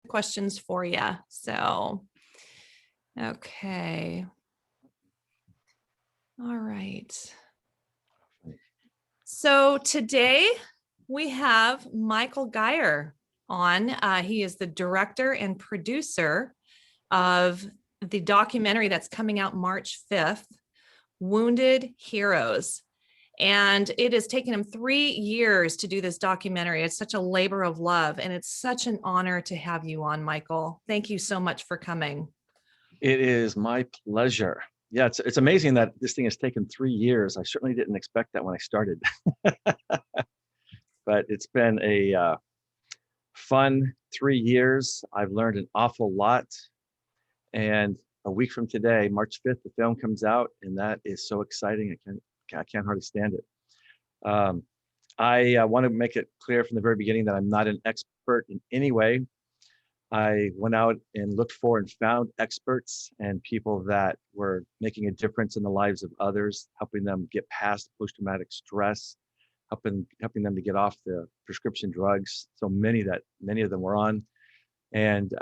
questions for you. So, okay. All right. So today we have Michael Gier on. He is the director and producer of the documentary that's coming out March 5th, Wounded Heroes. And it has taken him 3 years to do this documentary. It's such a labor of love, and it's such an honor to have you on, Michael. Thank you so much for coming. It is my pleasure. Yeah, it's amazing that this thing has taken 3 years. I certainly didn't expect that when I started. But it's been a fun 3 years. I've learned an awful lot. And a week from today, March 5th, the film comes out, and that is so exciting. I can't hardly stand it. I want to make it clear from the very beginning that I'm not an expert in any way. I went out and looked for and found experts and people that were making a difference in the lives of others, helping them get past post-traumatic stress, helping them to get off the prescription drugs. So many of them were on, and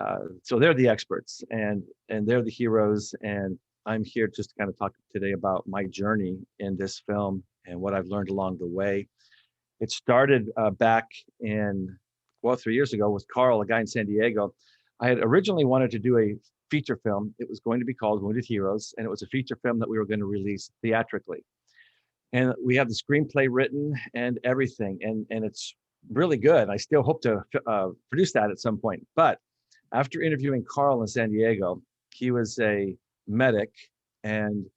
so they're the experts and they're the heroes. And I'm here just to kind of talk today about my journey in this film and what I've learned along the way. It started back in 3 years ago with Carl, a guy in San Diego. I had originally wanted to do a feature film. It was going to be called Wounded Heroes, and it was a feature film that we were going to release theatrically. And we have the screenplay written and everything, and it's really good. I still hope to produce that at some point. But after interviewing Carl in San Diego, he was a medic, and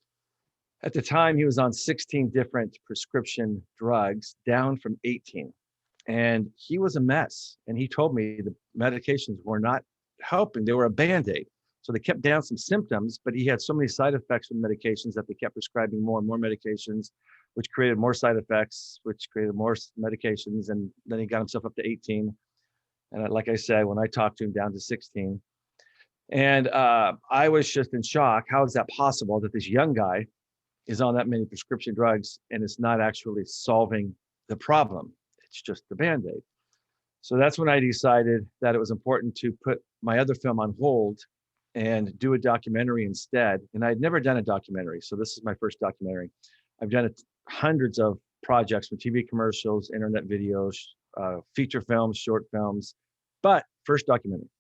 at the time he was on 16 different prescription drugs, down from 18. And he was a mess. And he told me the medications were not helping. They were a Band-Aid. So they kept down some symptoms, but he had so many side effects from medications that they kept prescribing more and more medications, which created more side effects, which created more medications. And then he got himself up to 18. And like I said, when I talked to him, down to 16. And I was just in shock. How is that possible that this young guy is on that many prescription drugs and it's not actually solving the problem? It's just the Band-Aid. So that's when I decided that it was important to put my other film on hold and do a documentary instead. And I'd never done a documentary, so this is my first documentary. I've done hundreds of projects from TV commercials, internet videos, feature films, short films, but first documentary.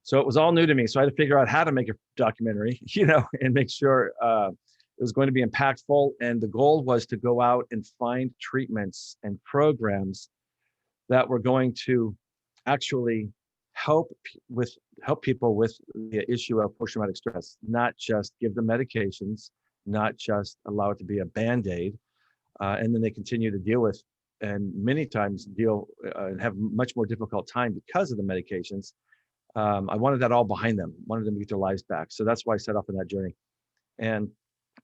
So it was all new to me. So I had to figure out how to make a documentary, and make sure it was going to be impactful. And the goal was to go out and find treatments and programs that were going to actually help people with the issue of post-traumatic stress, not just give them medications, not just allow it to be a Band-Aid, and then they continue to deal with, and many times and have much more difficult time because of the medications. I wanted that all behind them, wanted them to get their lives back. So that's why I set off on that journey. And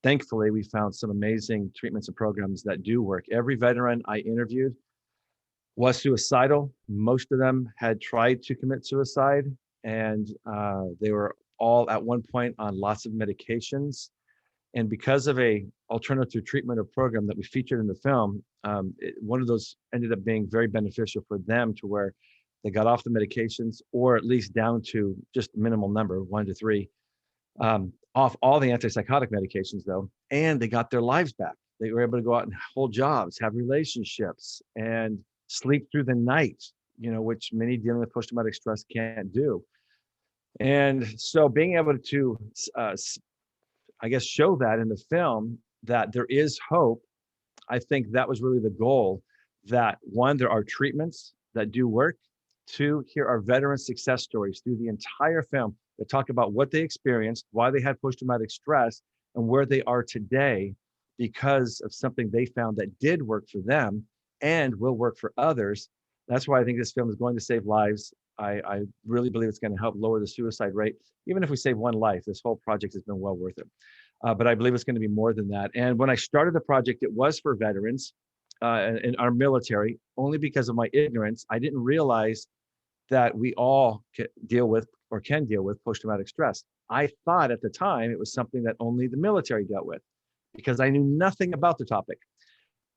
thankfully, we found some amazing treatments and programs that do work. Every veteran I interviewed was suicidal. Most of them had tried to commit suicide, and they were all at one point on lots of medications. And because of a alternative treatment or program that we featured in the film, one of those ended up being very beneficial for them, to where they got off the medications, or at least down to just minimal number, 1 to 3, off all the antipsychotic medications though, and they got their lives back. They were able to go out and hold jobs, have relationships, and sleep through the night, which many dealing with post-traumatic stress can't do. And so being able to, show that in the film, that there is hope, I think that was really the goal. That one, there are treatments that do work. 2, here are veteran success stories through the entire film that talk about what they experienced, why they had post-traumatic stress, and where they are today because of something they found that did work for them and will work for others. That's why I think this film is going to save lives. I really believe it's going to help lower the suicide rate. Even if we save one life, this whole project has been well worth it. But I believe it's going to be more than that. And when I started the project, it was for veterans in our military, only because of my ignorance. I didn't realize that we all can deal with post-traumatic stress. I thought at the time it was something that only the military dealt with, because I knew nothing about the topic.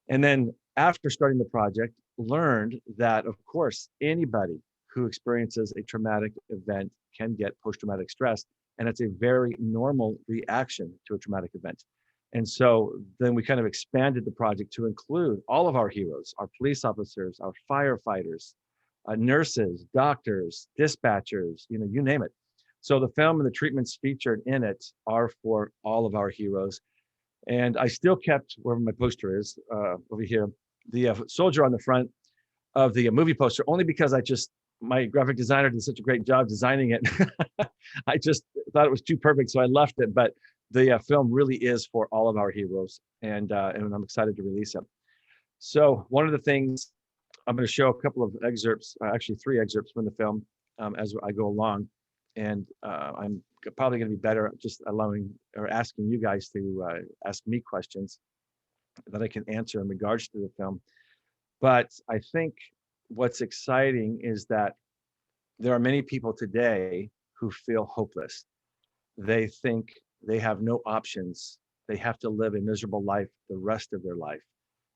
And then after starting the project, learned that, of course, anybody who experiences a traumatic event can get post-traumatic stress, and it's a very normal reaction to a traumatic event. And so then we kind of expanded the project to include all of our heroes, our police officers, our firefighters, nurses, doctors, dispatchers, you name it. So the film and the treatments featured in it are for all of our heroes. And I still kept, wherever my poster is, over here, the soldier on the front of the movie poster, only because my graphic designer did such a great job designing it. I just thought it was too perfect, so I left it. But the film really is for all of our heroes, and I'm excited to release it. So one of the things, I'm going to show a couple of excerpts, actually 3 excerpts from the film as I go along. And I'm probably going to be better just allowing or asking you guys to ask me questions that I can answer in regards to the film. But I think what's exciting is that there are many people today who feel hopeless. They think they have no options. They have to live a miserable life the rest of their life.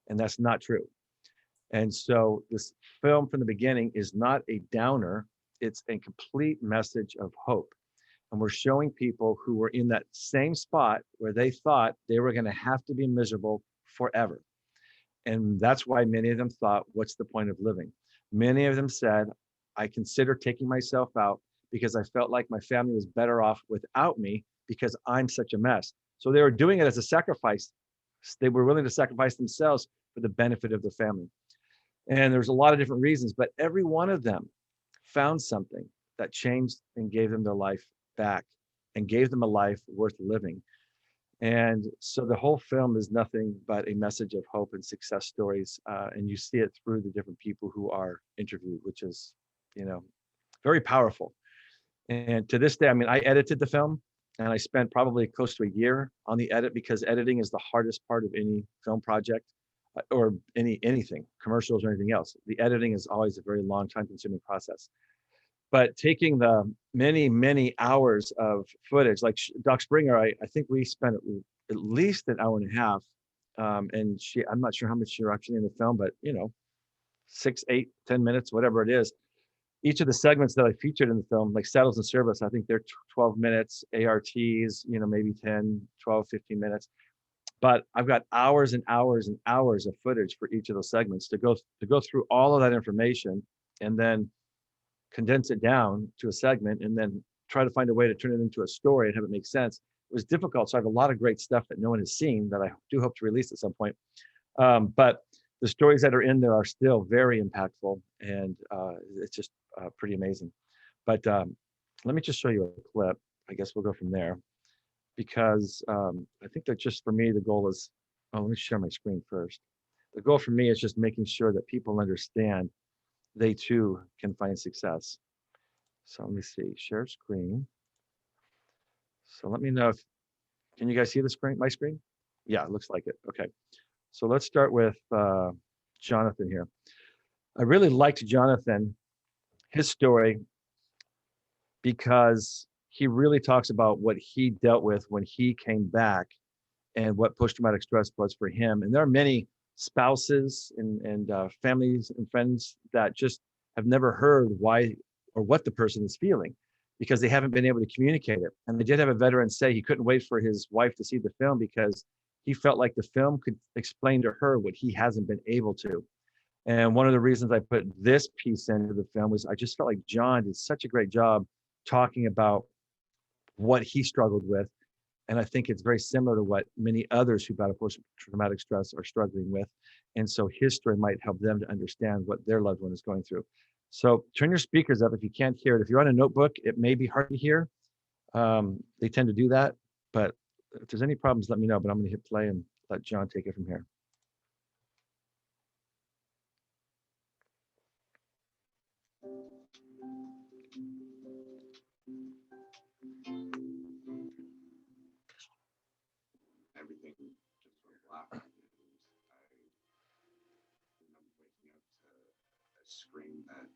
And that's not true. And so this film from the beginning is not a downer. It's a complete message of hope. And we're showing people who were in that same spot where they thought they were going to have to be miserable forever. And that's why many of them thought, what's the point of living? Many of them said, I considered taking myself out because I felt like my family was better off without me because I'm such a mess. So they were doing it as a sacrifice. They were willing to sacrifice themselves for the benefit of the family. And there's a lot of different reasons, but every one of them found something that changed and gave them their life back and gave them a life worth living. And so the whole film is nothing but a message of hope and success stories. And you see it through the different people who are interviewed, which is, very powerful. And to this day, I mean, I edited the film and I spent probably close to a year on the edit because editing is the hardest part of any film project or anything, commercials or anything else. The editing is always a very long time consuming process. But taking the many, many hours of footage, like Doc Springer, I think we spent at least an hour and a half. And I'm not sure how much you're actually in the film, but 6, 8, 10 minutes, whatever it is. Each of the segments that I featured in the film, like Saddles and Service, I think they're 12 minutes, ARTs, maybe 10, 12, 15 minutes. But I've got hours and hours and hours of footage for each of those segments to go through all of that information and then condense it down to a segment and then try to find a way to turn it into a story and have it make sense. It was difficult. So I have a lot of great stuff that no one has seen that I do hope to release at some point. But the stories that are in there are still very impactful, and it's just pretty amazing. But let me just show you a clip. I guess we'll go from there because I think that just for me, the goal is, let me share my screen first. The goal for me is just making sure that people understand they too can find success. So let me see, share screen. So let me know can you guys see the screen, my screen? Yeah, it looks like it. Okay. So let's start with Jonathan here. I really liked Jonathan, his story, because he really talks about what he dealt with when he came back and what post-traumatic stress was for him. And there are many spouses and families and friends that just have never heard why or what the person is feeling because they haven't been able to communicate it. And they did have a veteran say he couldn't wait for his wife to see the film because he felt like the film could explain to her what he hasn't been able to. And one of the reasons I put this piece into the film was I just felt like John did such a great job talking about what he struggled with. And I think it's very similar to what many others who battle post-traumatic stress are struggling with. And so his story might help them to understand what their loved one is going through. So turn your speakers up if you can't hear it. If you're on a notebook, it may be hard to hear. They tend to do that. But if there's any problems, let me know. But I'm going to hit play and let John take it from here. Everything just went black. And I remember waking up to a scream that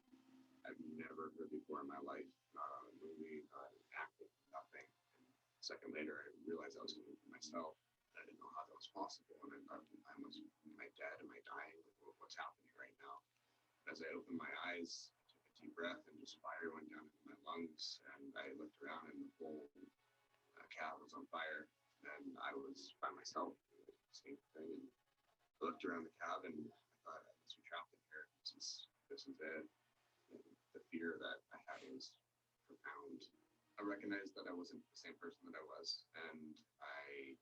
I've never heard before in my life, not on a movie, not in acting, nothing. And a second later, I realized I was going for myself. I didn't know how that was possible. And I thought, am I dead? Am I dying? What's happening right now? As I opened my eyes, I took a deep breath, and just fire went down into my lungs. And I looked around, and the whole cab was on fire, and I was by myself. Same thing. And I looked around the cab, and I thought, I must be trapped in here. This is it. And the fear that I had was profound. I recognized that I wasn't the same person that I was, and I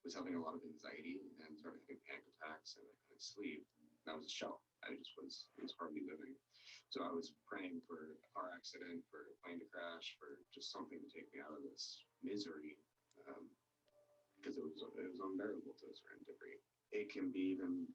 was having a lot of anxiety and started having panic attacks, and I couldn't sleep. And I was a shell. I was hardly living. So I was praying for a car accident, for a plane to crash, for just something to take me out of this misery, because it was unbearable to a certain degree. It can be even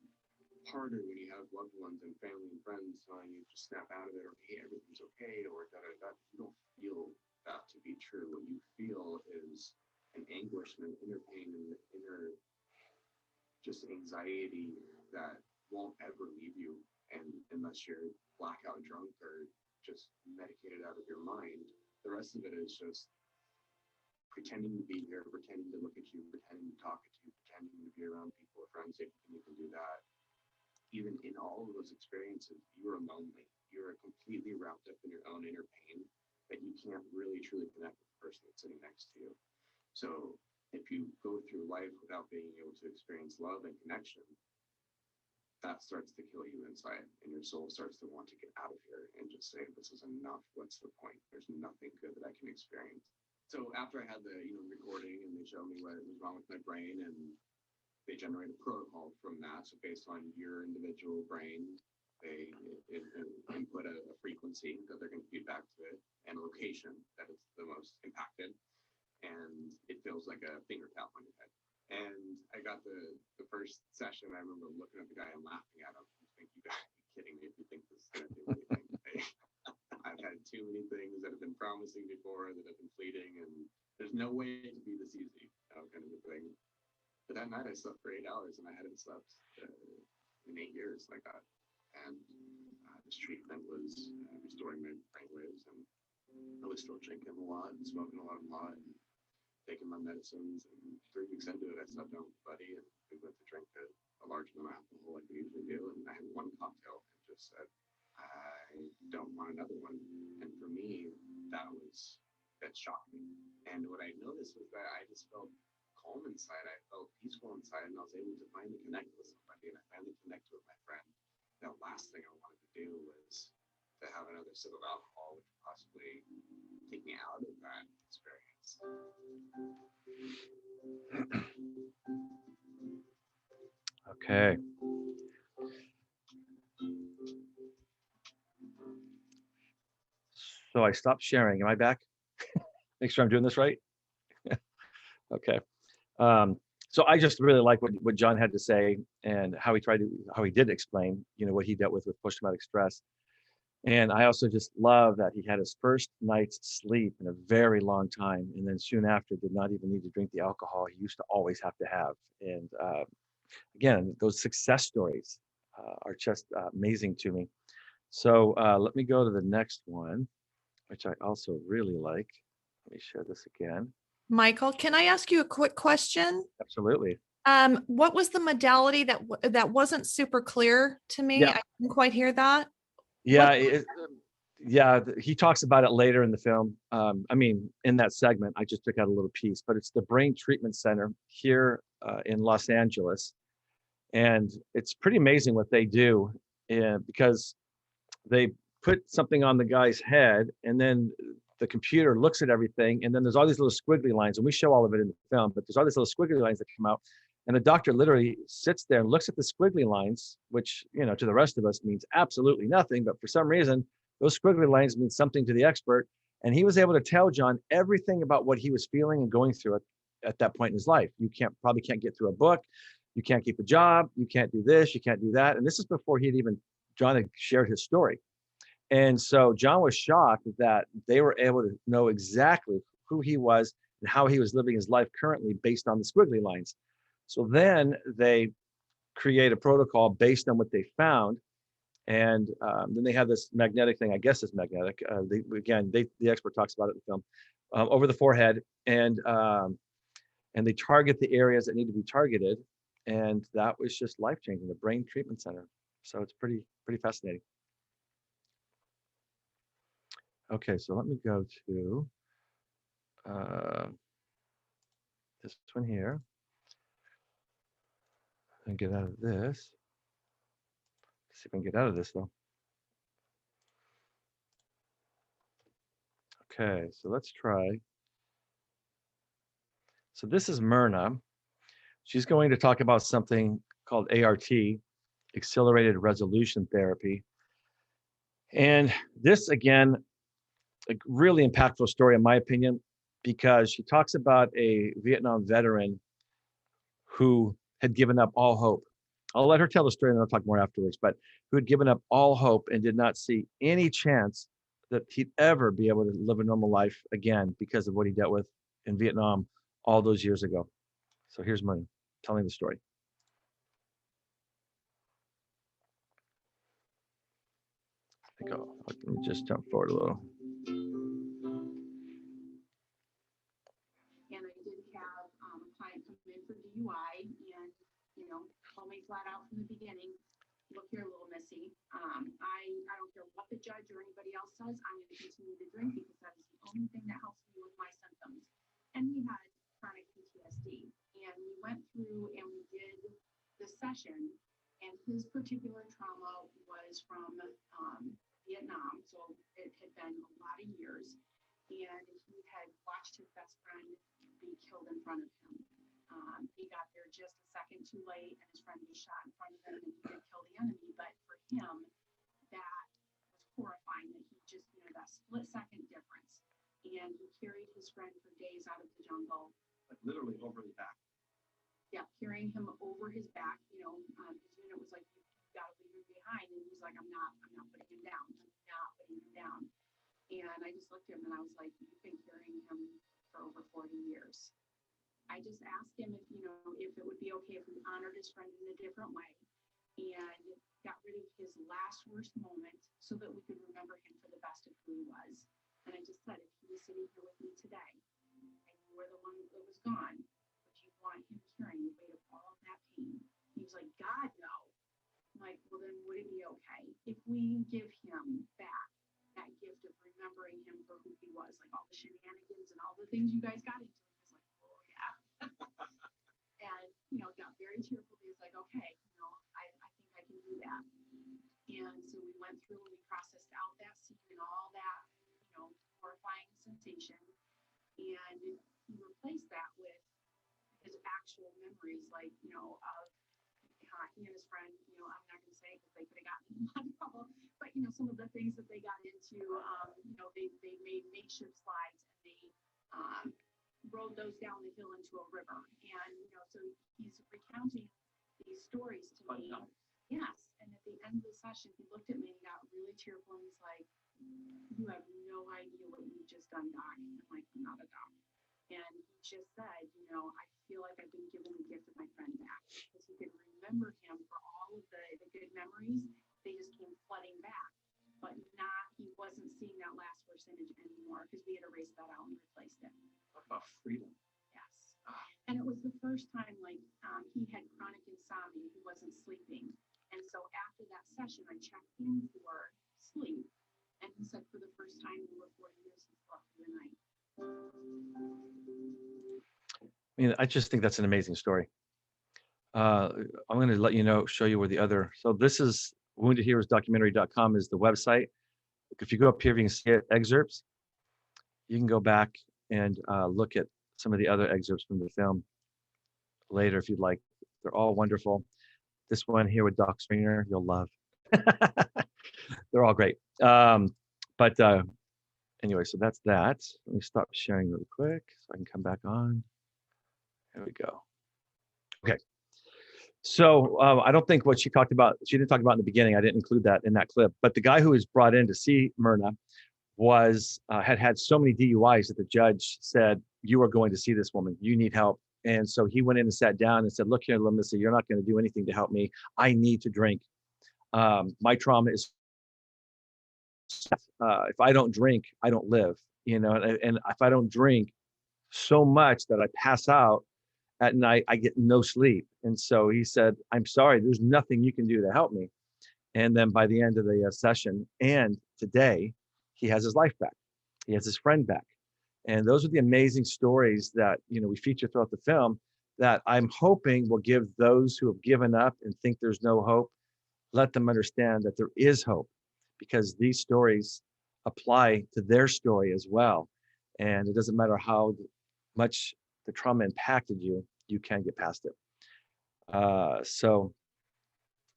harder when you have loved ones and family and friends telling you to snap out of it, or hey, everything's okay, or da da da. You don't feel that to be true. What you feel is an anguish and an inner pain and an inner just anxiety that won't ever leave you, and unless you're blackout drunk or just medicated out of your mind. The rest of it is just pretending to be here, pretending to look at you, pretending to talk at you, pretending to be around people or friends if you can do that. Even in all of those experiences, you are lonely. You are completely wrapped up in your own inner pain that you can't really truly connect with the person that's sitting next to you. So if you go through life without being able to experience love and connection, that starts to kill you inside, and your soul starts to want to get out of here and just say, this is enough. What's the point? There's nothing good that I can experience. So after I had the recording, and they showed me what was wrong with my brain, and they generate a protocol from that. So based on your individual brain, they input a frequency that they're going to feed back to it, and a location that is the most impacted, and it feels like a finger tap on your head. And I got the first session. I remember looking at the guy and laughing at him. I think, you guys are kidding me if you think this is going to do anything. I've had too many things that have been promising before that have been fleeting, and there's no way to be this easy, kind of a thing. But that night I slept for 8 hours, and I hadn't slept in 8 years like that. And this treatment was restoring my brainwaves, and I was still drinking a lot and smoking a lot of pot, and taking my medicines. And 3 weeks into it, I sat down with a buddy, and we went to drink a large amount of alcohol like we usually do. And I had one cocktail and just said, I don't want another one. And for me, that shocked me. And what I noticed was that I just felt calm inside. I felt peaceful inside, and I was able to finally connect with somebody. And I finally connected with my friend. The last thing I wanted to do was to have another sip of alcohol, which would possibly take me out of that experience. Okay. So I stopped sharing. Am I back? Make sure I'm doing this right. Okay. So I just really like what John had to say, and how he did explain, what he dealt with post-traumatic stress. And I also just love that he had his first night's sleep in a very long time, and then soon after did not even need to drink the alcohol he used to always have to have. And again, those success stories are just amazing to me. So let me go to the next one, which I also really like. Let me share this again. Michael, can I ask you a quick question? Absolutely. What was the modality that wasn't super clear to me? Yeah. I didn't quite hear that. Yeah, he talks about it later in the film. In that segment, I just took out a little piece, but it's the Brain Treatment Center here in Los Angeles. And it's pretty amazing what they do, because they put something on the guy's head, and then the computer looks at everything, and then there's all these little squiggly lines, and we show all of it in the film, but there's all these little squiggly lines that come out, and the doctor literally sits there and looks at the squiggly lines, which, to the rest of us means absolutely nothing, but for some reason, those squiggly lines mean something to the expert, and he was able to tell John everything about what he was feeling and going through at that point in his life. You probably can't get through a book, you can't keep a job, you can't do this, you can't do that, and this is before John had shared his story. And so John was shocked that they were able to know exactly who he was and how he was living his life currently based on the squiggly lines. So then they create a protocol based on what they found. And then they have this magnetic thing, I guess it's magnetic. The expert talks about it in the film, over the forehead. And they target the areas that need to be targeted. And that was just life-changing, the Brain Treatment Center. So it's pretty fascinating. Okay, so let me go to this one here and get out of this. See if I can get out of this though. Okay, so let's try. So this is Myrna. She's going to talk about something called ART, Accelerated Resolution Therapy. And this, again, a really impactful story, in my opinion, because she talks about a Vietnam veteran who had given up all hope. I'll let her tell the story and I'll talk more afterwards, but who had given up all hope and did not see any chance that he'd ever be able to live a normal life again because of what he dealt with in Vietnam all those years ago. So here's Myrna telling the story. Let me just jump forward a little. And I did have a client come in for DUI and, told me flat out from the beginning, look here, little missy, I don't care what the judge or anybody else says, I'm going to continue to drink because that is the only thing that helps me with my symptoms. And he had chronic PTSD. And we went through and we did the session, and his particular trauma was from Vietnam. So it had been a lot of years. And he had watched his best friend be killed in front of him. He got there just a second too late, and his friend was shot in front of him, and he did kill the enemy. But for him, that was horrifying that he just, that split second difference. And he carried his friend for days out of the jungle. Like literally over his back. Yeah, carrying him over his back. His unit was like, you gotta leave him behind. And he's like, I'm not putting him down. I'm not putting him down. And I just looked at him and I was like, you've been carrying him for over 40 years. I just asked him if it would be okay if we honored his friend in a different way and got rid of his last worst moment so that we could remember him for the best of who he was. And I just said, if he was sitting here with me today and you were the one that was gone, would you want him carrying the weight of all of that pain? He was like, God, no. I'm like, well, then would it be okay if we give him back that gift of remembering him for who he was, like all the shenanigans and all the things you guys got into? He was like, oh yeah. And got very tearful. He was like, okay, I think I can do that. And so we went through and we processed out that scene and all that, horrifying sensation. And he replaced that with his actual memories, like, of he and his friend, I'm not going to say because they could have gotten in a lot of trouble, but, some of the things that they got into, they made makeshift slides and they rode those down the hill into a river. And, so he's recounting these stories to me. Yes. And at the end of the session, he looked at me and got really tearful and he's like, you have no idea what you've just done, Doc. I'm like, I'm not a doc. And he just said, I feel like I've been given the gift of my friend back because he could remember him for all of the good memories. They just came flooding back, but he wasn't seeing that last percentage anymore because we had erased that out and replaced it. Talk about freedom. Yes. And it was the first time, he had chronic insomnia. He wasn't sleeping. And so after that session, I checked in for sleep. And he said for the first time in over 40 years, he slept through the night. I mean, I just think that's an amazing story. I'm going to show you where the other, so this is woundedheroesdocumentary.com is the website. If you go up here, you can see it, excerpts. You can go back and look at some of the other excerpts from the film later if you'd like. They're all wonderful. This one here with Doc Stringer, you'll love. They're all great. Anyway, so that's that. Let me stop sharing really quick so I can come back on. There we go. Okay. So I don't think what she didn't talk about in the beginning. I didn't include that in that clip. But the guy who was brought in to see Myrna had so many DUIs that the judge said, you are going to see this woman. You need help. And so he went in and sat down and said, look here, little missy, you're not going to do anything to help me. I need to drink. My trauma is, if I don't drink, I don't live, and if I don't drink so much that I pass out at night, I get no sleep. And so he said, I'm sorry, there's nothing you can do to help me. And then by the end of the session and today, he has his life back. He has his friend back. And those are the amazing stories that, we feature throughout the film that I'm hoping will give those who have given up and think there's no hope, let them understand that there is hope, because these stories apply to their story as well. And it doesn't matter how much the trauma impacted you, you can get past it. So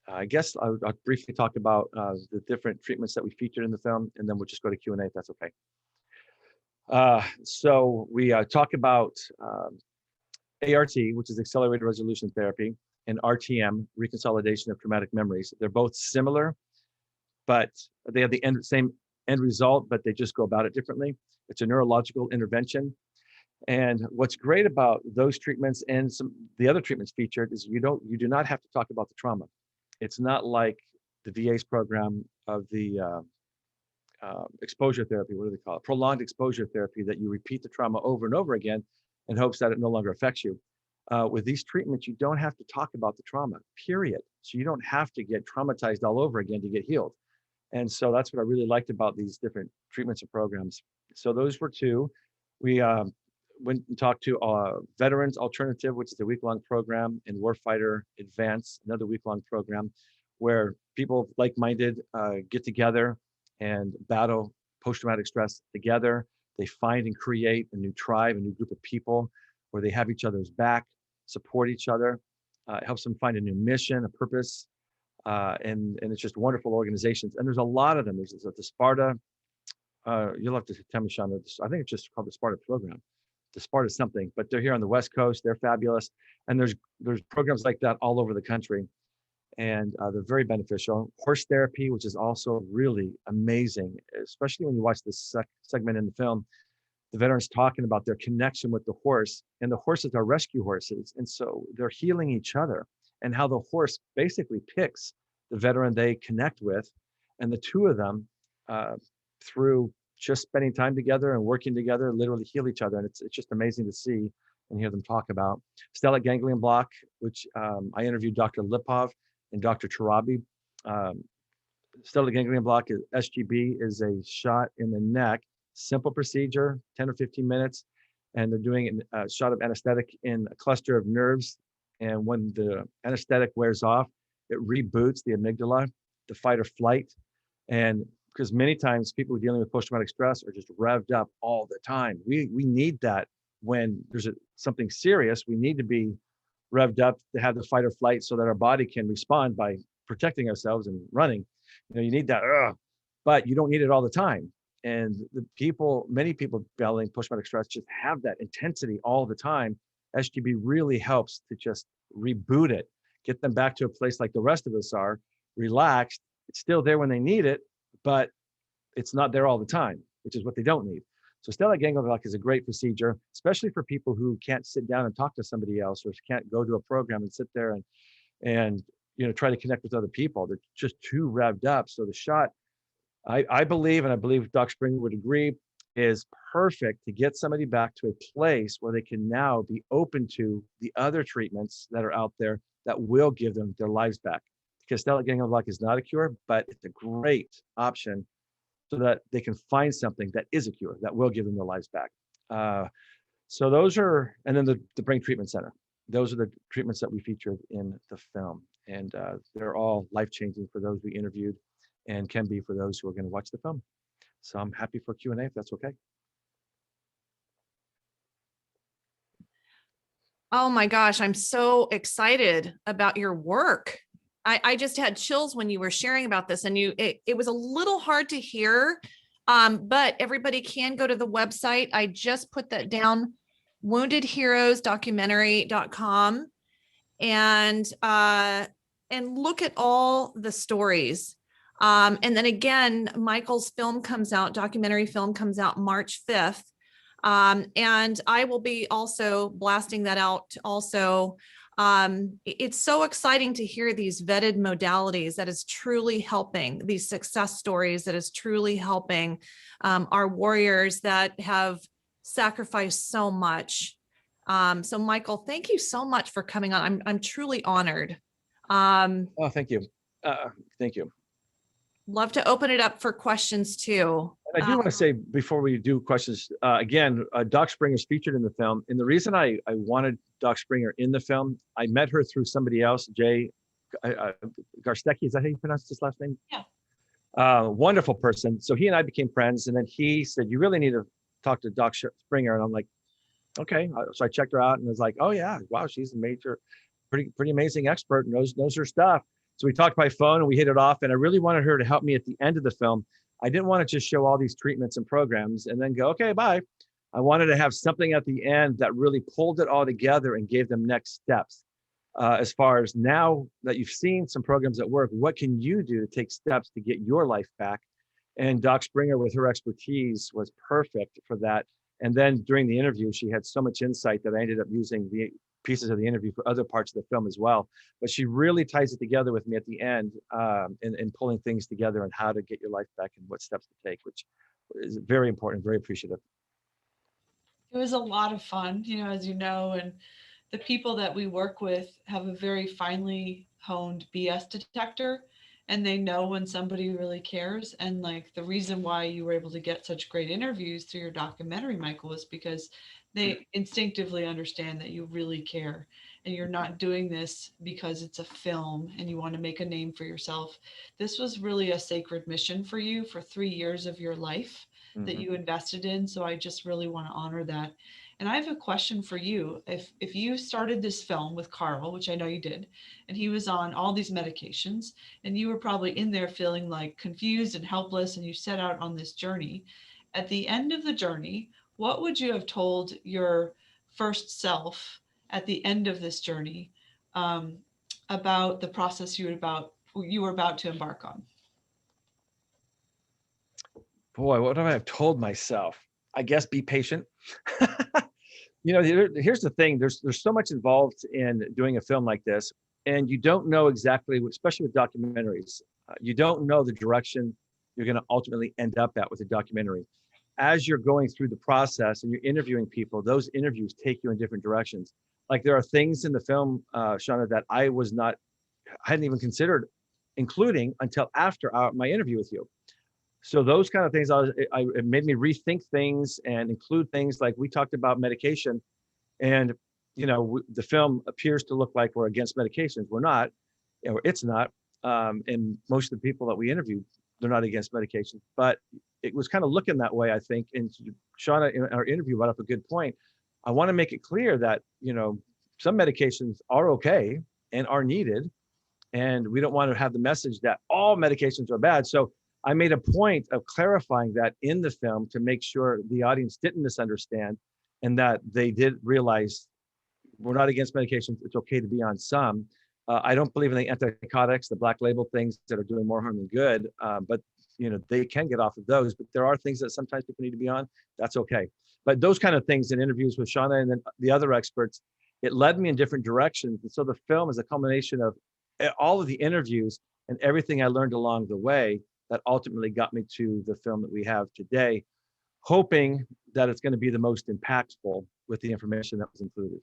I guess I'll briefly talk about the different treatments that we featured in the film, and then we'll just go to Q&A if that's okay. So we talk about ART, which is accelerated resolution therapy, and RTM, reconsolidation of traumatic memories. They're both similar, but they have the same end result, but they just go about it differently. It's a neurological intervention. And what's great about those treatments and the other treatments featured is you do not have to talk about the trauma. It's not like the VA's program of the exposure therapy, what do they call it? Prolonged exposure therapy, that you repeat the trauma over and over again in hopes that it no longer affects you. With these treatments, you don't have to talk about the trauma, period. So you don't have to get traumatized all over again to get healed. And so that's what I really liked about these different treatments and programs. So those were two. We went and talked to Veterans Alternative, which is a week-long program, and Warfighter Advance, another week-long program, where people like-minded get together and battle post-traumatic stress together. They find and create a new tribe, a new group of people where they have each other's back, support each other. It helps them find a new mission, a purpose, and it's just wonderful organizations. And there's a lot of them. There's the Sparta. You'll have to tell me, Sean. I think it's just called the Sparta program. The Sparta something, but they're here on the West Coast. They're fabulous, and there's programs like that all over the country, and they're very beneficial. Horse therapy, which is also really amazing, especially when you watch this segment in the film. The veterans talking about their connection with the horse, and the horses are rescue horses, and so they're healing each other, and how the horse basically picks the veteran they connect with, and the two of them, through just spending time together and working together, literally heal each other, and it's just amazing to see and hear them talk about. Stella Ganglion block, which I interviewed Dr. Lipov and Dr. Tarabi. Stella Ganglion block is SGB, is a shot in the neck. Simple procedure, 10 or 15 minutes, and they're doing a shot of anesthetic in a cluster of nerves. And when the anesthetic wears off, it reboots the amygdala, the fight or flight. And because many times people dealing with post-traumatic stress are just revved up all the time. We need that when there's something serious. We need to be revved up to have the fight or flight so that our body can respond by protecting ourselves and running. You need that, but you don't need it all the time. And many people battling post-traumatic stress just have that intensity all the time. SGB really helps to just reboot it, get them back to a place like the rest of us are, relaxed. It's still there when they need it, but it's not there all the time, which is what they don't need. So Stella Ganglion block is a great procedure, especially for people who can't sit down and talk to somebody else, or can't go to a program and sit there and try to connect with other people. They're just too revved up. So the shot, I believe, and I believe Doc Springer would agree, is perfect to get somebody back to a place where they can now be open to the other treatments that are out there that will give them their lives back. Because Stella Ganglion block is not a cure, but it's a great option so that they can find something that is a cure that will give them their lives back. So those are, and then the Brain Treatment Center. Those are the treatments that we featured in the film. And they're all life-changing for those we interviewed, and can be for those who are going to watch the film. So I'm happy for Q&A if that's okay. Oh my gosh, I'm so excited about your work. I just had chills when you were sharing about this, and it was a little hard to hear, but everybody can go to the website. I just put that down, woundedheroesdocumentary.com, and look at all the stories. And then again, Michael's film comes out, documentary film comes out March 5th. And I will be also blasting that out also. It's so exciting to hear these vetted modalities that is truly helping, these success stories that is truly helping our warriors that have sacrificed so much. So Michael, thank you so much for coming on. I'm truly honored. Oh, thank you. Thank you. Love to open it up for questions too. I do want to say before we do questions, again, Doc Springer is featured in the film. And the reason I wanted Doc Springer in the film, I met her through somebody else, Jay Garstecki. Is that how you pronounce his last name? Yeah. Wonderful person. So he and I became friends. And then he said, you really need to talk to Doc Springer. And I'm like, okay. So I checked her out and was like, oh yeah, wow, she's a major, pretty amazing expert, knows her stuff. So we talked by phone and we hit it off. And I really wanted her to help me at the end of the film. I didn't want to just show all these treatments and programs and then go, okay, bye. I wanted to have something at the end that really pulled it all together and gave them next steps. As far as now that you've seen some programs at work, what can you do to take steps to get your life back? And Doc Springer, with her expertise, was perfect for that. And then during the interview, she had so much insight that I ended up using the pieces of the interview for other parts of the film as well. But she really ties it together with me at the end in pulling things together and how to get your life back and what steps to take, which is very important, very appreciative. It was a lot of fun, as you know, and the people that we work with have a very finely honed BS detector, and they know when somebody really cares. And like the reason why you were able to get such great interviews through your documentary, Michael, is because they instinctively understand that you really care and you're not doing this because it's a film and you want to make a name for yourself. This was really a sacred mission for you for 3 years of your life that you invested in. So I just really want to honor that. And I have a question for you. If you started this film with Carl, which I know you did, and he was on all these medications, and you were probably in there feeling like confused and helpless, and you set out on this journey, at the end of the journey, what would you have told your first self at the end of this journey about the process you were about to embark on? Boy, what do I have told myself? I guess be patient. Here's the thing. There's so much involved in doing a film like this, and you don't know exactly, especially with documentaries, you don't know the direction you're going to ultimately end up at with a documentary. As you're going through the process and you're interviewing people, those interviews take you in different directions. Like there are things in the film, Shauna, that I hadn't even considered including until after my interview with you. So those kind of things, it made me rethink things and include things like we talked about medication, and the film appears to look like we're against medications. We're not, or it's not. And most of the people that we interviewed, they're not against medications, but it was kind of looking that way, I think. And Shauna, in our interview, brought up a good point. I want to make it clear that some medications are okay and are needed, and we don't want to have the message that all medications are bad. So I made a point of clarifying that in the film to make sure the audience didn't misunderstand and that they did realize we're not against medications. It's okay to be on some. I don't believe in the antipsychotics, the black label things that are doing more harm than good, but they can get off of those. But there are things that sometimes people need to be on. That's okay. But those kind of things in interviews with Shauna and then the other experts, it led me in different directions. And so the film is a culmination of all of the interviews and everything I learned along the way that ultimately got me to the film that we have today, hoping that it's going to be the most impactful with the information that was included.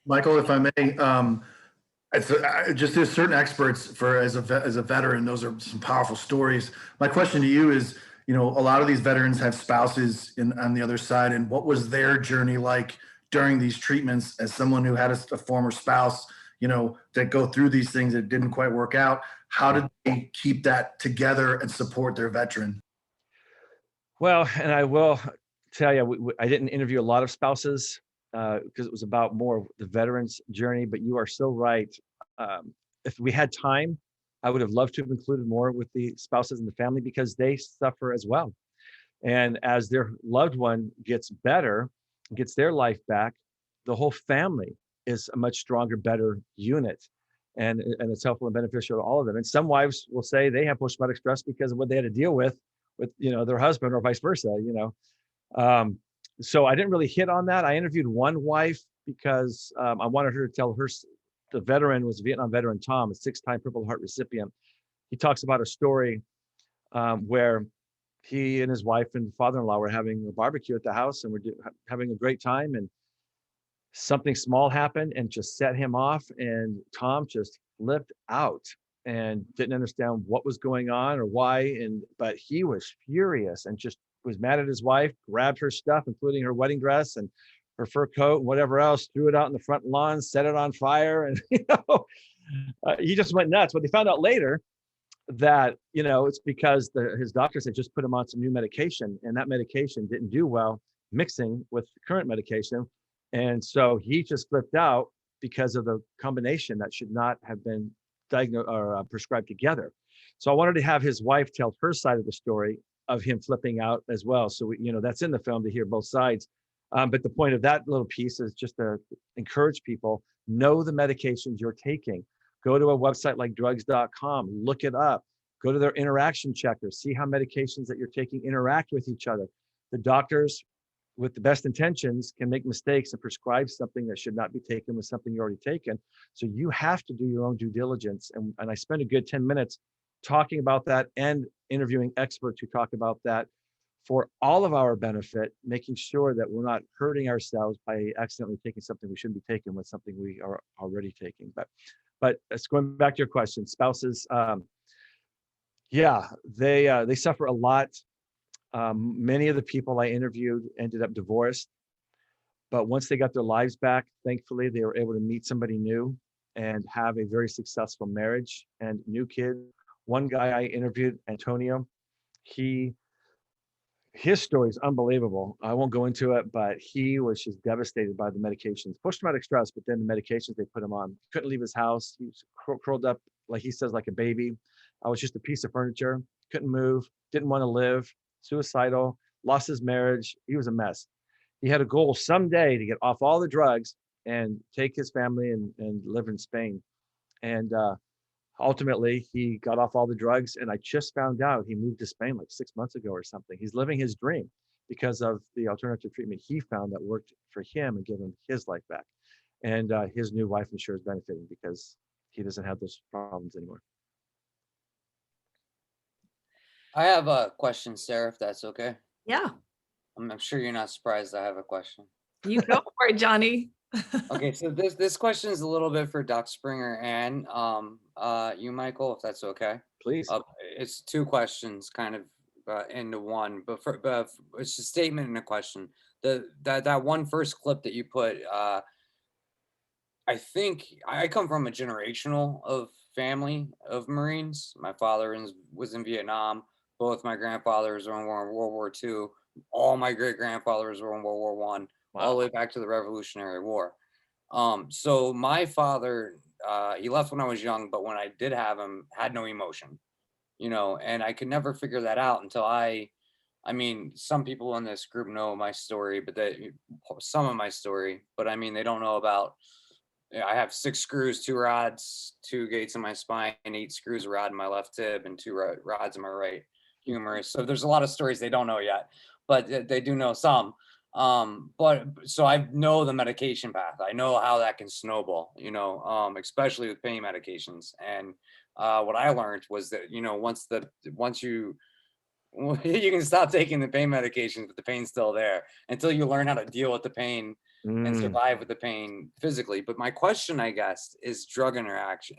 Michael, if I may, just there's certain experts as a veteran, those are some powerful stories. My question to you is, a lot of these veterans have spouses on the other side, and what was their journey like during these treatments as someone who had a former spouse, that go through these things that didn't quite work out? How did they keep that together and support their veteran? Well, and I will tell you, I didn't interview a lot of spouses because it was about more the veterans' journey, but you are so right. If we had time, I would have loved to have included more with the spouses and the family because they suffer as well. And as their loved one gets better, gets their life back, the whole family is a much stronger, better unit. And it's helpful and beneficial to all of them. And some wives will say they have post-traumatic stress because of what they had to deal with their husband or vice versa, So I didn't really hit on that. I interviewed one wife because I wanted her to tell the veteran was a Vietnam veteran, Tom, a 6-time Purple Heart recipient. He talks about a story where he and his wife and father-in-law were having a barbecue at the house and were having a great time, and something small happened and just set him off, and Tom just flipped out. and didn't understand what was going on or why. But he was furious and just was mad at his wife, grabbed her stuff, including her wedding dress and her fur coat and whatever else, threw it out in the front lawn, set it on fire. And, he just went nuts. But they found out later that, it's because his doctors had just put him on some new medication, and that medication didn't do well mixing with the current medication. And so he just flipped out because of the combination that should not have been diagnosed or prescribed together. So I wanted to have his wife tell her side of the story of him flipping out as well. So that's in the film to hear both sides. But the point of that little piece is just to encourage people, know the medications you're taking. Go to a website like drugs.com, look it up, go to their interaction checker, see how medications that you're taking interact with each other. The doctors with the best intentions can make mistakes and prescribe something that should not be taken with something you already taken. So you have to do your own due diligence. And I spent a good 10 minutes talking about that and interviewing experts who talk about that for all of our benefit, making sure that we're not hurting ourselves by accidentally taking something we shouldn't be taking with something we are already taking. But it's going back to your question, spouses, they suffer a lot. Many of the people I interviewed ended up divorced, but once they got their lives back, thankfully, they were able to meet somebody new and have a very successful marriage and new kid. One guy I interviewed, Antonio, his story is unbelievable. I won't go into it, but he was just devastated by the medications, post-traumatic stress, but then the medications they put him on. Couldn't leave his house. He was curled up, like he says, like a baby. I was just a piece of furniture, couldn't move, didn't want to live, suicidal, lost his marriage. He was a mess. He had a goal someday to get off all the drugs and take his family and live in Spain. And ultimately, he got off all the drugs, and I just found out he moved to Spain like 6 months ago or something. He's living his dream because of the alternative treatment he found that worked for him and gave him his life back. And his new wife, I'm sure, is benefiting because he doesn't have those problems anymore. I have a question, Sarah, if that's okay. Yeah, I'm sure you're not surprised I have a question. you go for it, Johnny. Okay, so this question is a little bit for Doc Springer and you, Michael, if that's okay. Please. It's two questions kind of into one, but it's a statement and a question. That one first clip that you put, I think I come from a generational of family of Marines. My father was in Vietnam. Both my grandfathers were in World War II. All my great grandfathers were in World War I. Wow. All the way back to the Revolutionary War. So my father, he left when I was young, but when I did have him, had no emotion, and I could never figure that out until I mean, some people in this group know my story, but some of my story, but I mean, they don't know about, I have 6 screws, 2 rods, 2 gates in my spine, 8 screws, a rod in my left tib, and 2 rods in my right humerus. So there's a lot of stories they don't know yet, but they do know some. But so I know the medication path. I know how that can snowball, especially with pain medications. And what I learned was that, once you you can stop taking the pain medications, but the pain's still there until you learn how to deal with the pain and survive with the pain physically. But my question, I guess, is drug interaction,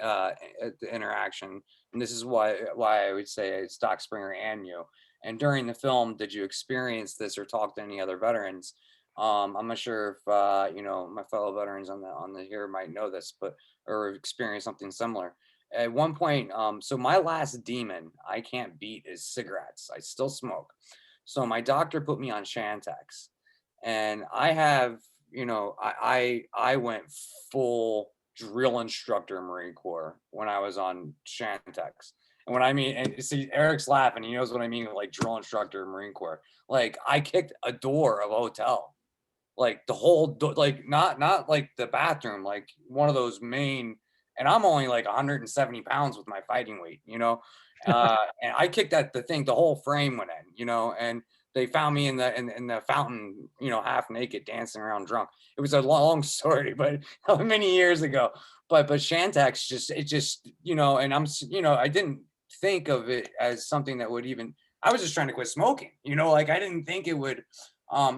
and this is why I would say it's Doc Springer and you. And during the film, did you experience this or talk to any other veterans? I'm not sure if my fellow veterans on the here might know this, but or experience something similar. At one point, so my last demon I can't beat is cigarettes. I still smoke. So my doctor put me on Chantix, and I have, I went full drill instructor Marine Corps when I was on Chantix. And when I mean, and see, Eric's laughing, he knows what I mean, like drill instructor Marine Corps. Like I kicked a door of a hotel, like the whole door, like not like the bathroom, like one of those main. And I'm only like 170 pounds with my fighting weight, and I kicked the thing, the whole frame went in, and they found me in the fountain, half naked, dancing around drunk. It was a long story, but many years ago. But Chantix and I didn't think of it as something that would even. I was just trying to quit smoking, like I didn't think it would.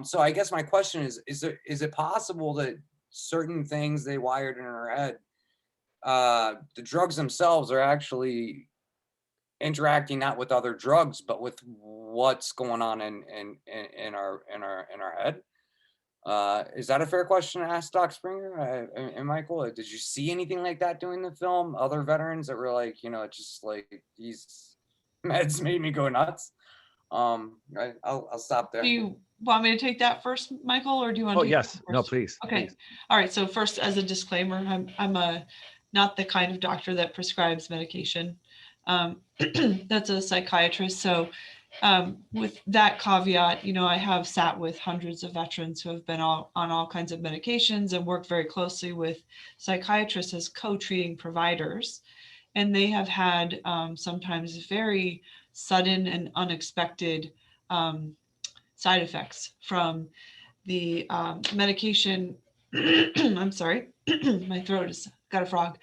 So I guess my question is it possible that certain things they wired in her head the drugs themselves are actually interacting not with other drugs, but with what's going on in our head. Is that a fair question to ask Doc Springer and Michael? Did you see anything like that doing the film? Other veterans that were like, you know, just like these meds made me go nuts. I'll stop there. Do you want me to take that first, Michael, or do you want to Oh, take yes. that No, first? please. Okay. please. All right. So first, as a disclaimer, I'm not the kind of doctor that prescribes medication. That's a psychiatrist. So with that caveat, you know, I have sat with hundreds of veterans who have been on all kinds of medications and worked very closely with psychiatrists as co-treating providers. And they have had sometimes very sudden and unexpected side effects from the medication. I'm sorry, my throat has got a frog.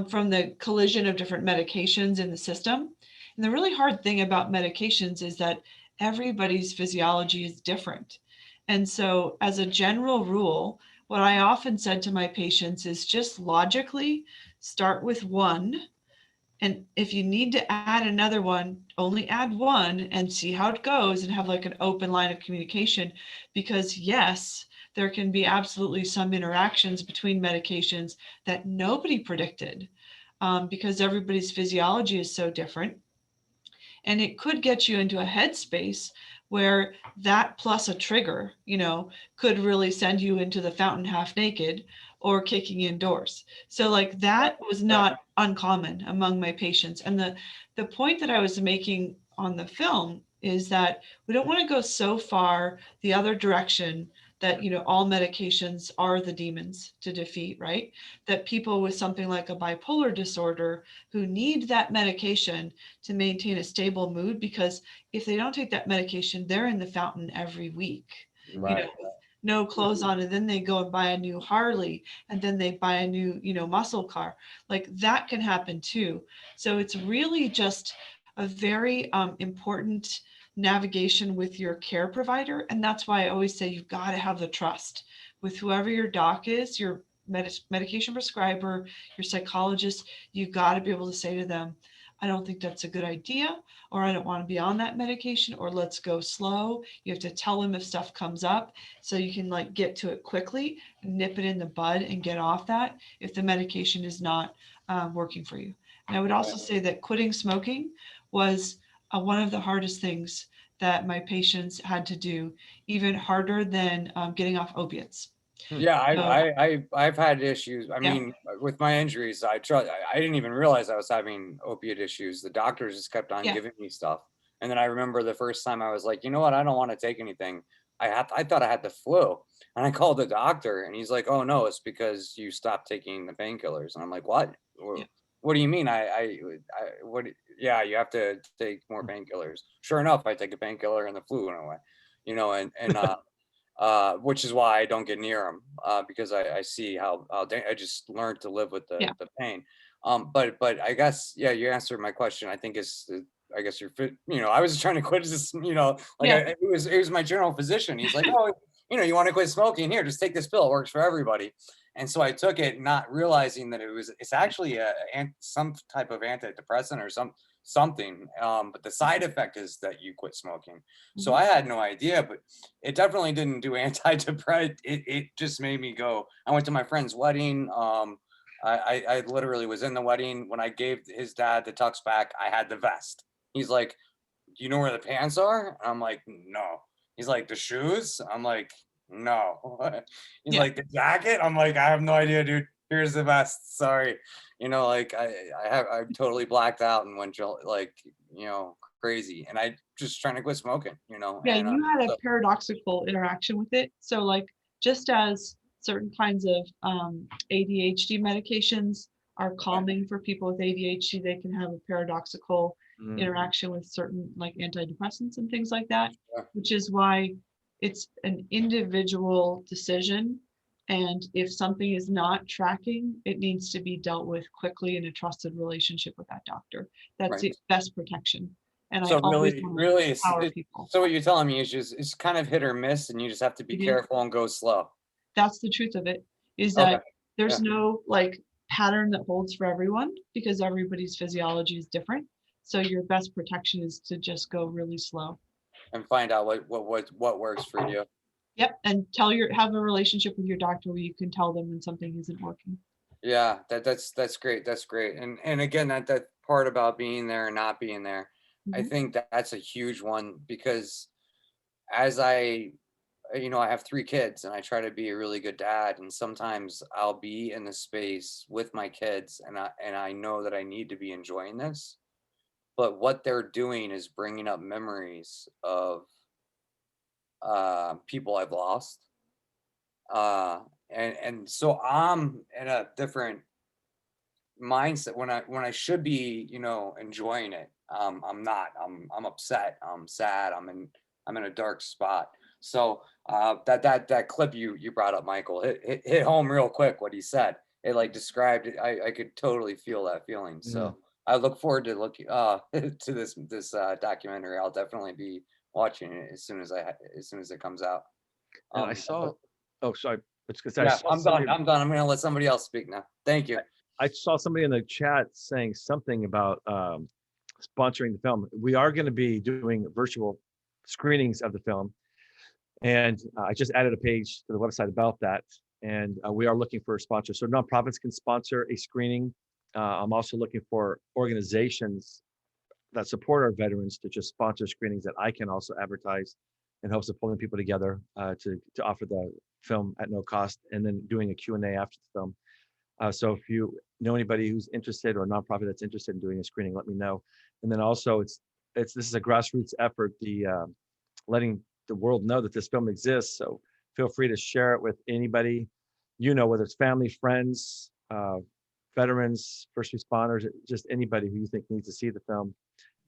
From the collision of different medications in the system. And the really hard thing about medications is that everybody's physiology is different. And so, as a general rule, what I often said to my patients is just logically start with one. And if you need to add another one, only add one and see how it goes and have like an open line of communication. Because yes, there can be absolutely some interactions between medications that nobody predicted because everybody's physiology is so different. And it could get you into a headspace where that plus a trigger, you know, could really send you into the fountain half naked or kicking indoors. So like that was not uncommon among my patients. And the point that I was making on the film is that we don't want to go so far the other direction that, you know, all medications are the demons to defeat, right? That people with something like a bipolar disorder who need that medication to maintain a stable mood, because if they don't take that medication, they're in the fountain every week, Right. you know, with no clothes on, and then they go and buy a new Harley, and then they buy a new, you know, muscle car. Like that can happen too. So it's really just a very important navigation with your care provider. And that's why I always say you've got to have the trust with whoever your doc is, your medication prescriber, your psychologist. You've got to be able to say to them, I don't think that's a good idea, or I don't want to be on that medication, or let's go slow. You have to tell them if stuff comes up so you can like get to it quickly, nip it in the bud and get off that if the medication is not working for you. And I would also say that quitting smoking was one of the hardest things that my patients had to do, even harder than getting off opiates. Yeah, So, I've had issues. I Yeah. mean, with my injuries, I didn't even realize I was having opiate issues. The doctors just kept on Yeah. giving me stuff. And then I remember the first time I was like, you know what? I don't want to take anything. I thought I had the flu. And I called the doctor and he's like, oh no, it's because you stopped taking the painkillers. And I'm like, what? Yeah. What do you mean? What? Yeah, you have to take more painkillers. Sure enough, I take a painkiller and the flu went away, you know, which is why I don't get near them because I see how I just learned to live with Yeah. the pain. But I guess, yeah, you answered my question. I think is I guess you're fit, you know, I was trying to quit this, you know, like Yeah. it was my general physician. He's like, oh, you know, you want to quit smoking? Here, just take this pill. It works for everybody. And so I took it, not realizing that it's actually some type of antidepressant or something. But the side effect is that you quit smoking. So I had no idea, but it definitely didn't do antidepressant. It just made me go. I went to my friend's wedding. I literally was in the wedding when I gave his dad the tux back. I had the vest. He's like, do you know where the pants are? I'm like, no. He's like, the shoes? I'm like, no. He's Yeah. like, the jacket? I'm like, I have no idea, dude. Here's the vest. Sorry. You know, like I'm totally blacked out and went like, you know, crazy. And I just trying to quit smoking, you know. Yeah, And you had a so- paradoxical interaction with it. So like just as certain kinds of ADHD medications are calming for people with ADHD, they can have a paradoxical Mm. interaction with certain like antidepressants and things like that, Yeah. which is why it's an individual decision. And if something is not tracking, it needs to be dealt with quickly in a trusted relationship with that doctor. That's Right. the best protection. And I So always really, want really, to empower people. so what you're telling me is just it's kind of hit or miss, and you just have to be It is. careful and go slow. That's the truth of it, is Okay. that there's no like pattern that holds for everyone because everybody's physiology is different. So your best protection is to just go really slow. And find out what works for you. Yep, and have a relationship with your doctor where you can tell them when something isn't working. Yeah, that's great. That's great. And again, that part about being there and not being there, I Mhm. think that's a huge one because as I have 3 kids and I try to be a really good dad, and sometimes I'll be in the space with my kids and I know that I need to be enjoying this, but what they're doing is bringing up memories of people I've lost. And so I'm in a different mindset when I should be, enjoying it. I'm not. I'm upset. I'm sad. I'm in a dark spot. So that clip you brought up, Michael, hit home real quick what he said. It like described it. I could totally feel that feeling. So I look forward to to this documentary. I'll definitely be watching it as soon as it comes out. And I saw, oh, sorry. I Yeah, saw I'm done. I'm done. I'm gonna let somebody else speak now. Thank you. I saw somebody in the chat saying something about sponsoring the film. We are going to be doing virtual screenings of the film. And I just added a page to the website about that. And we are looking for sponsors. So nonprofits can sponsor a screening. I'm also looking for organizations that support our veterans to just sponsor screenings that I can also advertise in hopes of pulling people together to offer the film at no cost, and then doing a Q&A after the film. So if you know anybody who's interested or a nonprofit that's interested in doing a screening, let me know. And then also this is a grassroots effort, letting the world know that this film exists. So feel free to share it with anybody, whether it's family, friends, veterans, first responders, just anybody who you think needs to see the film.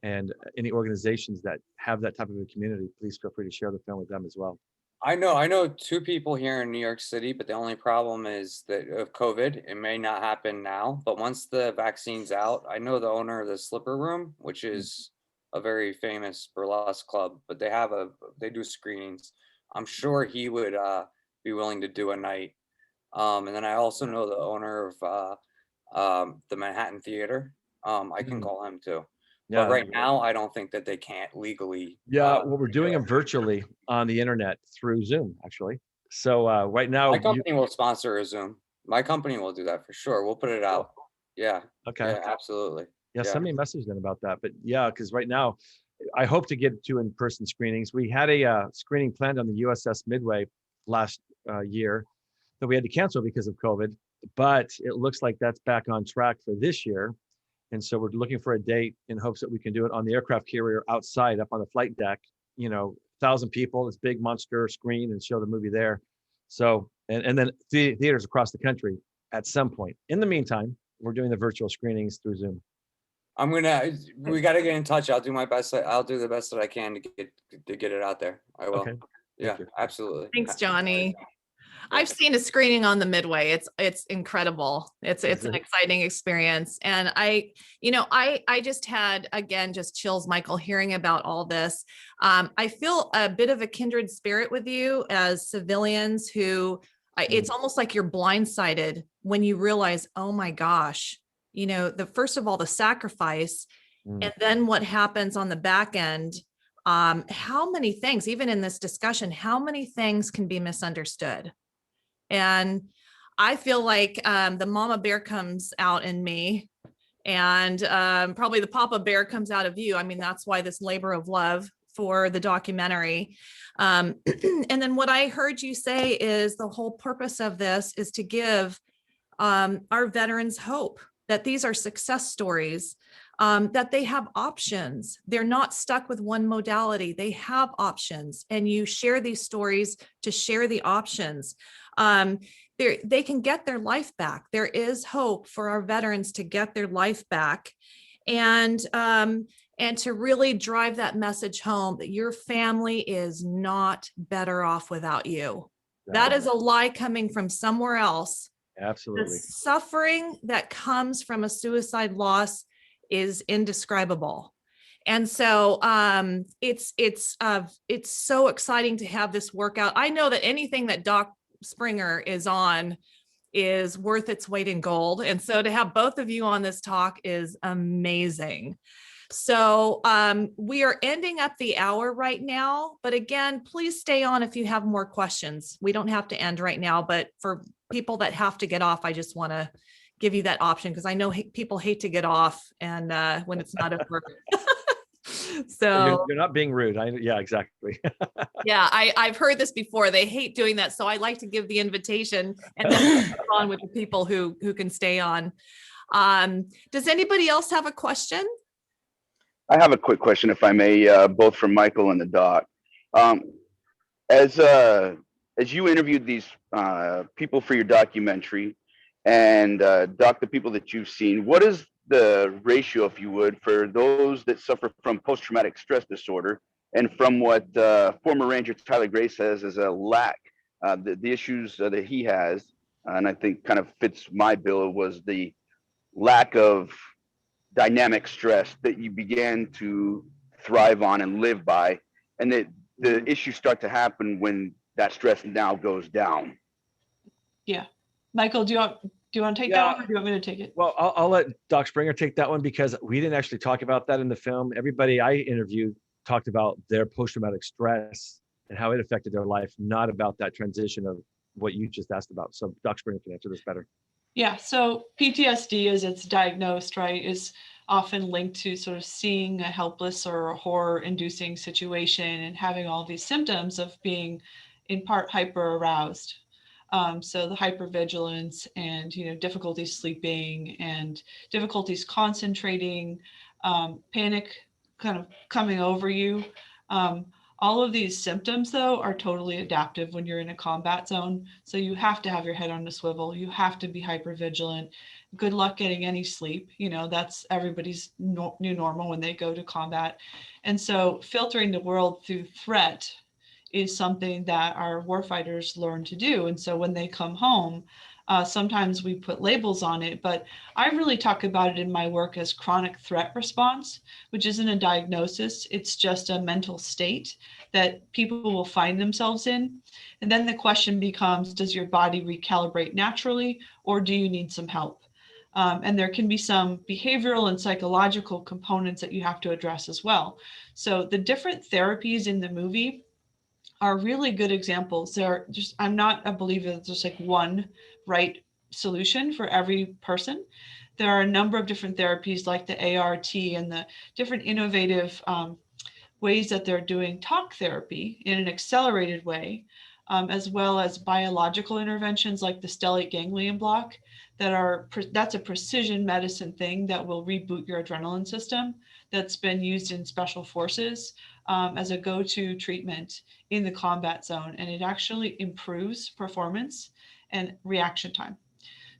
And any organizations that have that type of a community, please feel free to share the film with them as well. I know 2 people here in New York City, but the only problem is that of COVID, it may not happen now, but once the vaccine's out, I know the owner of the Slipper Room, which is a very famous burlesque club, but they do screenings. I'm sure he would be willing to do a night. And then I also know the owner of the Manhattan Theater. I can call him too. Yeah. But right now, I don't think that they can't legally. Yeah, well, we're doing them virtually on the internet through Zoom, actually. So right now, My company will sponsor a Zoom. My company will do that for sure. We'll put it out. Yeah. Okay. Yeah, absolutely. Yeah, send me a message then about that. But yeah, because right now, I hope to get to in-person screenings. We had a screening planned on the USS Midway last year that we had to cancel because of COVID, but it looks like that's back on track for this year. And so we're looking for a date in hopes that we can do it on the aircraft carrier outside up on the flight deck, 1,000 people, this big monster screen, and show the movie there. So, and then theaters across the country at some point. In the meantime, we're doing the virtual screenings through Zoom. We got to get in touch. I'll do my best. I'll do the best that I can to get it out there. I will. Okay. Yeah, absolutely. Thanks, Johnny. I've seen a screening on the Midway. It's incredible. It's an exciting experience. And I just had, again, just chills, Michael, hearing about all this. I feel a bit of a kindred spirit with you as civilians who it's almost like you're blindsided when you realize, oh my gosh, first of all, the sacrifice, and then what happens on the back end. How many things, even in this discussion, how many things can be misunderstood? And I feel like the mama bear comes out in me, and probably the papa bear comes out of you. I mean, that's why this labor of love for the documentary. And then what I heard you say is the whole purpose of this is to give our veterans hope that these are success stories, that they have options. They're not stuck with one modality. They have options, and you share these stories to share the options. They can get their life back. There is hope for our veterans to get their life back, and to really drive that message home that your family is not better off without you. That is a lie coming from somewhere else. Absolutely. The suffering that comes from a suicide loss is indescribable. And so it's so exciting to have this work out. I know that anything that Doc Springer is on, is worth its weight in gold. And so to have both of you on this talk is amazing. So we are ending up the hour right now, but again, please stay on if you have more questions. We don't have to end right now, but for people that have to get off, I just want to give you that option because I know people hate to get off and when it's not over. So you're not being rude. Yeah, exactly. yeah, I've heard this before. They hate doing that. So I like to give the invitation and then move on with the people who can stay on. Does anybody else have a question? I have a quick question, if I may, both from Michael and the doc. As you interviewed these people for your documentary, and doc, the people that you've seen, what is the ratio, if you would, for those that suffer from post-traumatic stress disorder, and from what former Ranger Tyler Gray says is a lack, the issues that he has, and I think kind of fits my bill, was the lack of dynamic stress that you began to thrive on and live by, and that the issues start to happen when that stress now goes down. Yeah. Michael, do you want to take that one, or do you want me to take it? Well, I'll let Doc Springer take that one because we didn't actually talk about that in the film. Everybody I interviewed talked about their post-traumatic stress and how it affected their life, not about that transition of what you just asked about. So Doc Springer can answer this better. Yeah, so PTSD, as it's diagnosed, right, is often linked to sort of seeing a helpless or a horror-inducing situation and having all these symptoms of being in part hyper-aroused. So the hypervigilance and, difficulties sleeping and difficulties concentrating, panic kind of coming over you. All of these symptoms, though, are totally adaptive when you're in a combat zone. So you have to have your head on a swivel. You have to be hypervigilant. Good luck getting any sleep. That's everybody's new normal when they go to combat. And so filtering the world through threat is something that our warfighters learn to do. And so when they come home, sometimes we put labels on it, but I really talk about it in my work as chronic threat response, which isn't a diagnosis. It's just a mental state that people will find themselves in. And then the question becomes, does your body recalibrate naturally, or do you need some help? And there can be some behavioral and psychological components that you have to address as well. So the different therapies in the movie are really good examples. I'm not a believer that there's like one right solution for every person. There are a number of different therapies like the ART and the different innovative ways that they're doing talk therapy in an accelerated way, as well as biological interventions like the stellate ganglion block that's a precision medicine thing that will reboot your adrenaline system, that's been used in special forces as a go-to treatment in the combat zone. And it actually improves performance and reaction time.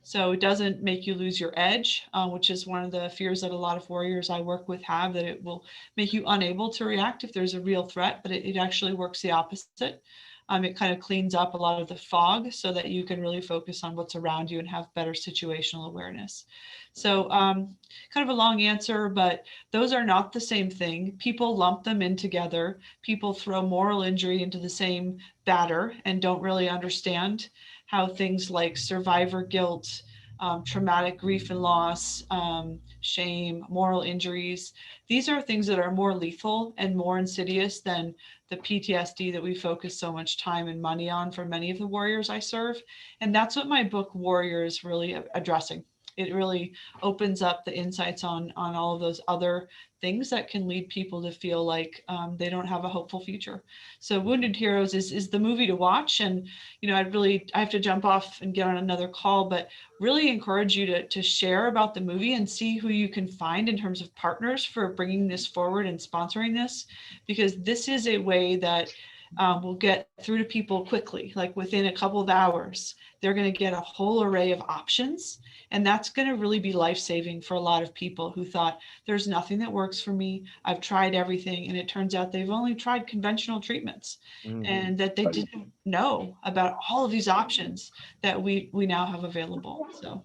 So it doesn't make you lose your edge, which is one of the fears that a lot of warriors I work with have, that it will make you unable to react if there's a real threat, but it actually works the opposite. It kind of cleans up a lot of the fog so that you can really focus on what's around you and have better situational awareness. So kind of a long answer, but those are not the same thing. People lump them in together. People throw moral injury into the same batter and don't really understand how things like survivor guilt, traumatic grief and loss, shame, moral injuries, these are things that are more lethal and more insidious than the PTSD that we focus so much time and money on for many of the warriors I serve. And that's what my book Warrior is really addressing. It really opens up the insights on all of those other things that can lead people to feel like they don't have a hopeful future. So Wounded Heroes is the movie to watch. And, I have to jump off and get on another call, but really encourage you to share about the movie and see who you can find in terms of partners for bringing this forward and sponsoring this, because this is a way that will get through to people quickly, like within a couple of hours. They're going to get a whole array of options. And that's going to really be life-saving for a lot of people who thought there's nothing that works for me. I've tried everything. And it turns out they've only tried conventional treatments and that they didn't know about all of these options that we now have available. So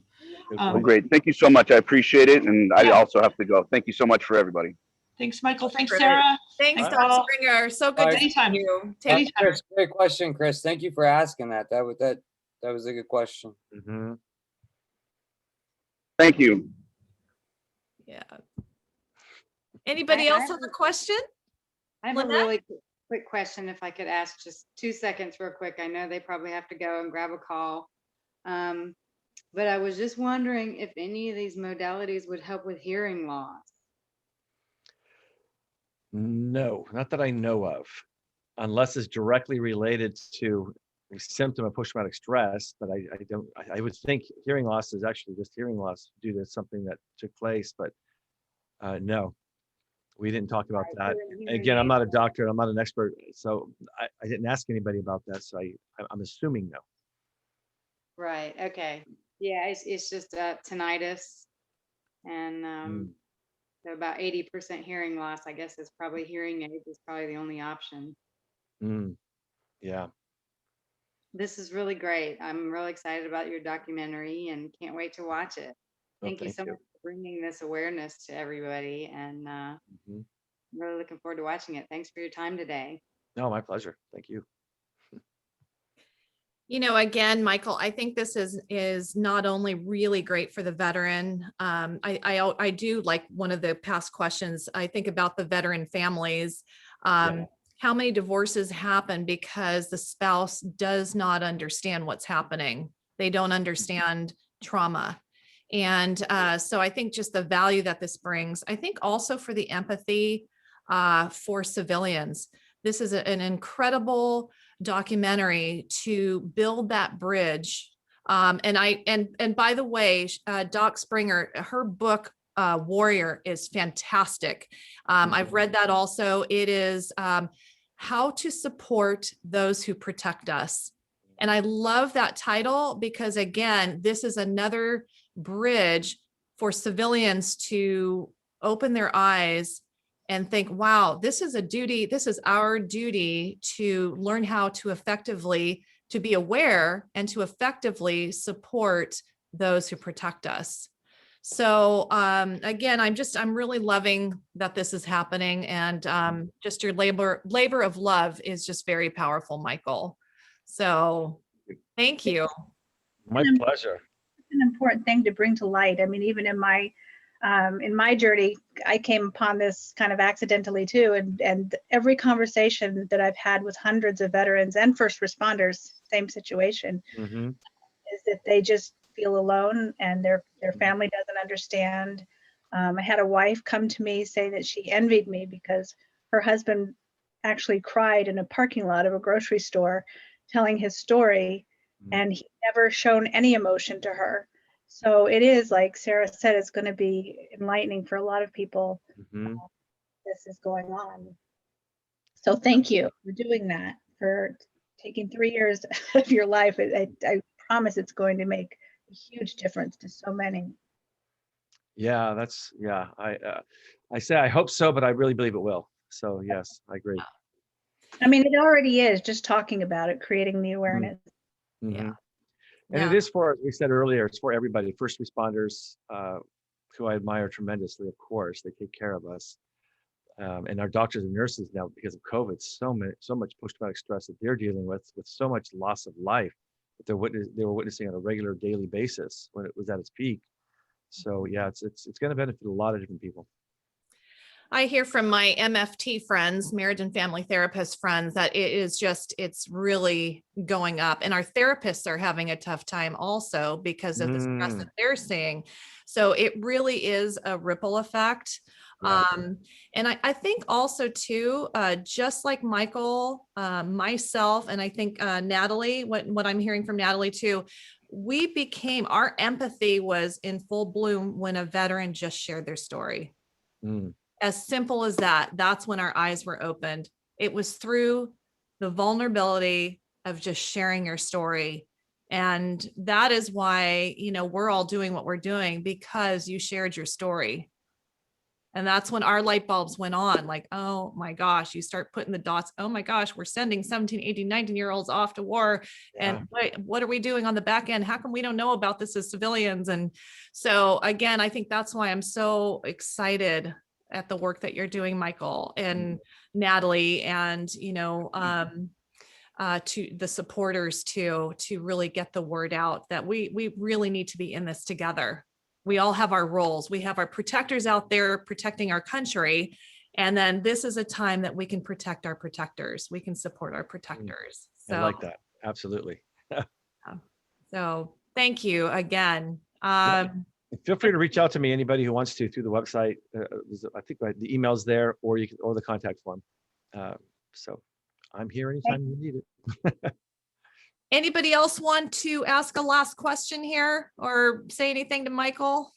Well, great. Thank you so much. I appreciate it. And I also have to go. Thank you so much for everybody. Thanks, Michael. Thanks, Great. Sarah. Thanks, Thanks, Dr. all. Springer. So good to see Anytime. you. Anytime. Chris, great question, Chris. Thank you for asking that. That was a good question. Mhm. Thank you. Yeah. Anybody I else have have a question? I have a Lynette? really quick question, if I could ask just 2 seconds real quick. I know they probably have to go and grab a call. But I was just wondering if any of these modalities would help with hearing loss. No, not that I know of, unless it's directly related to a symptom of post-traumatic stress. But I don't. I would think hearing loss is actually just hearing loss due to something that took place. But no, we didn't talk about Right, that. doing hearing Again, I'm aids. not a doctor. I'm not an expert, so I didn't ask anybody about that. So I'm assuming no. Right, okay. Yeah, it's just tinnitus and Mm, so about 80% hearing loss. I guess is probably hearing aids is probably the only option. mm, yeah. This is really great. I'm really excited about your documentary and can't wait to watch it. Well, Thank you so much for bringing this awareness to everybody, and Mhm. I'm really looking forward to watching it. Thanks for your time today. No, my pleasure. Thank you. You know, again, Michael, I think this is not only really great for the veteran. I do like one of the past questions. I think about the veteran families. How many divorces happen because the spouse does not understand what's happening? They don't understand trauma. And so I think just the value that this brings, I think also for the empathy for civilians. This is an incredible documentary to build that bridge. And by the way, Doc Springer, her book Warrior is fantastic. I've read that also. It is how to support those who protect us. And I love that title because again, this is another bridge for civilians to open their eyes and think, wow, this is a duty. This is our duty to learn how to effectively, to be aware and to effectively support those who protect us. So again, I'm really loving that this is happening, and just your labor of love is just very powerful, Michael. So thank you. My pleasure. An important thing to bring to light. I mean, even in my journey, I came upon this kind of accidentally too. And every conversation that I've had with hundreds of veterans and first responders, same situation, Mm-hmm. is that they just feel alone and their family doesn't understand. I had a wife come to me saying that she envied me because her husband actually cried in a parking lot of a grocery store telling his story, and he never shown any emotion to her. So it is, like Sarah said, it's going to be enlightening for a lot of people. Mm-hmm. This is going on. So thank you for doing that, for taking 3 years of your life. I promise it's going to make a huge difference to so many. Yeah, I say I hope so, but I really believe it will. So yes, I agree. I mean, it already is, just talking about it, creating the awareness. Mm-hmm. Yeah. And it is for, as we said earlier, it's for everybody, first responders, who I admire tremendously, of course. They take care of us. And our doctors and nurses now, because of COVID, so much post-traumatic stress that they're dealing with so much loss of life that they were witnessing on a regular daily basis when it was at its peak. So yeah, it's going to benefit a lot of different people. I hear from my MFT friends, marriage and family therapist friends, that it's really going up. And our therapists are having a tough time also because of the stress that they're seeing. So it really is a ripple effect. Yeah. And I think also too, just like Michael, myself, and I think Natalie, what I'm hearing from Natalie too, our empathy was in full bloom when a veteran just shared their story. As simple as that. That's when our eyes were opened. It was through the vulnerability of just sharing your story. And that is why, we're all doing what we're doing, because you shared your story. And that's when our light bulbs went on, like, oh my gosh, you start putting the dots. Oh my gosh, we're sending 17, 18, 19-year-olds off to war. Yeah. And what are we doing on the back end? How come we don't know about this as civilians? And so again, I think that's why I'm so excited at the work that you're doing, Michael and Natalie, and to the supporters to really get the word out that we really need to be in this together. We all have our roles. We have our protectors out there protecting our country. And then this is a time that we can protect our protectors. We can support our protectors. I like that. Absolutely. So thank you again. Yeah. Feel free to reach out to me, anybody who wants to, through the website. I think the email's there, or you can, or the contact form. So I'm here anytime you need it. Anybody else want to ask a last question here or say anything to Michael?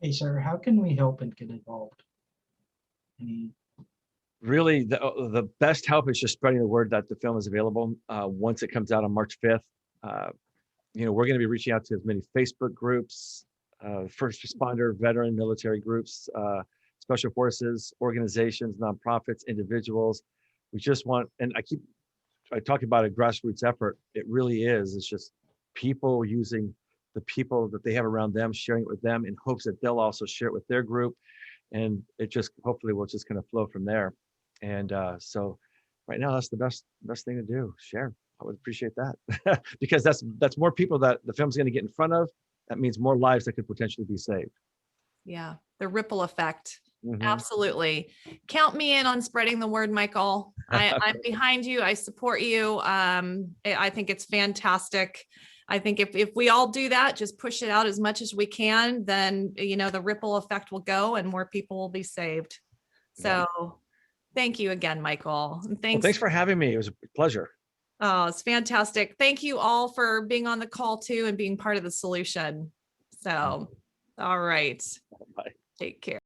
Hey, sir, how can we help and get involved? Really, the best help is just spreading the word that the film is available. Once it comes out on March 5th, we're going to be reaching out to as many Facebook groups, first responder, veteran, military groups, special forces, organizations, nonprofits, individuals. We just want, and I talk about a grassroots effort. It really is. It's just people using the people that they have around them, sharing it with them in hopes that they'll also share it with their group. And it just hopefully will just kind of flow from there. And so right now, that's the best thing to do. Share. I would appreciate that because that's more people that the film's going to get in front of. That means more lives that could potentially be saved. Yeah, the ripple effect. Mhm. Absolutely. Count me in on spreading the word, Michael. I'm behind you. I support you. I think it's fantastic. I think if we all do that, just push it out as much as we can, then, the ripple effect will go and more people will be saved. So thank you again, Michael. And Well, thanks for having me. It was a pleasure. Oh, it's fantastic. Thank you all for being on the call too and being part of the solution. So, all right. Bye. Take care.